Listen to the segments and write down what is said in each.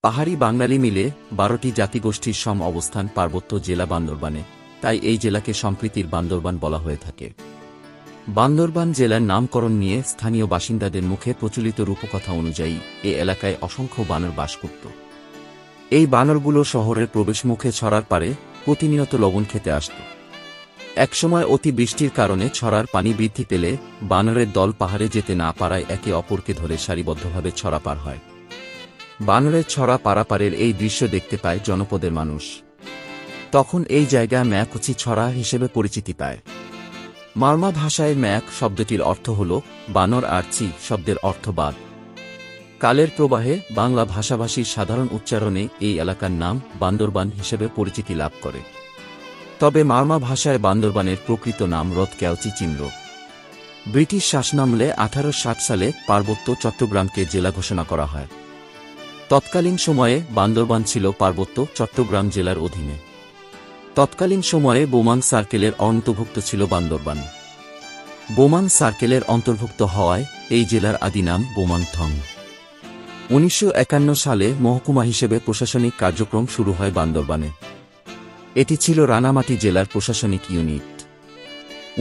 পাহাড়ি বাঙালি মিলে ১২টি জাতিগোষ্ঠীর সম অবস্থান পার্বত্য জেলা বান্দরবানে, তাই এই জেলাকে সম্প্রীতির বান্দরবান বলা হয়ে থাকে। বান্দরবান জেলার নামকরণ নিয়ে স্থানীয় বাসিন্দাদের মুখে প্রচলিত রূপকথা অনুযায়ী এ এলাকায় অসংখ্য বানর বাস করত। এই বানরগুলো শহরের প্রবেশমুখে ছড়ার পারে প্রতিনিয়ত লবণ খেতে আসত। একসময় অতি বৃষ্টির কারণে ছড়ার পানি বৃদ্ধি পেলে বানরের দল পাহাড়ে যেতে না পারায় একে অপরকে ধরে সারিবদ্ধভাবে ছড়া পার হয়। বানরের ছড়া পারাপারের এই দৃশ্য দেখতে পায় জনপদের মানুষ। তখন এই জায়গা ম্যাকুচি ছড়া হিসেবে পরিচিতি পায়। মারমা ভাষায় ম্যাক শব্দটির অর্থ হল বানর আর চি শব্দের অর্থ বাঘ। কালের প্রবাহে বাংলা ভাষাভাষীর সাধারণ উচ্চারণে এই এলাকার নাম বান্দরবান হিসেবে পরিচিতি লাভ করে। তবে মারমা ভাষায় বান্দরবানের প্রকৃত নাম রথক্যালচি চিন্দ্র। ব্রিটিশ শাসনামলে ১৮৬০ সালে পার্বত্য চট্টগ্রামকে জেলা ঘোষণা করা হয়। তৎকালীন সময়ে বান্দরবান ছিল পার্বত্য চট্টগ্রাম জেলার অধীনে। তৎকালীন সময়ে বোমাং সার্কেলের অন্তর্ভুক্ত ছিল বান্দরবান। বোমাং সার্কেলের অন্তর্ভুক্ত হওয়ায় এই জেলার আদি নাম বোমাংথং। ১৯৫১ সালে মহকুমা হিসেবে প্রশাসনিক কার্যক্রম শুরু হয় বান্দরবানে। এটি ছিল রানামাটি জেলার প্রশাসনিক ইউনিট।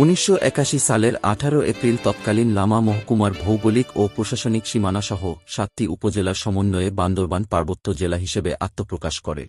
১৯৮১ সালের ১৮ এপ্রিল তৎকালীন লামা মহকুমার ভৌগোলিক ও প্রশাসনিক সীমানাসহ ৭টি উপজেলার সমন্বয়ে বান্দরবান পার্বত্য জেলা হিসেবে আত্মপ্রকাশ করে।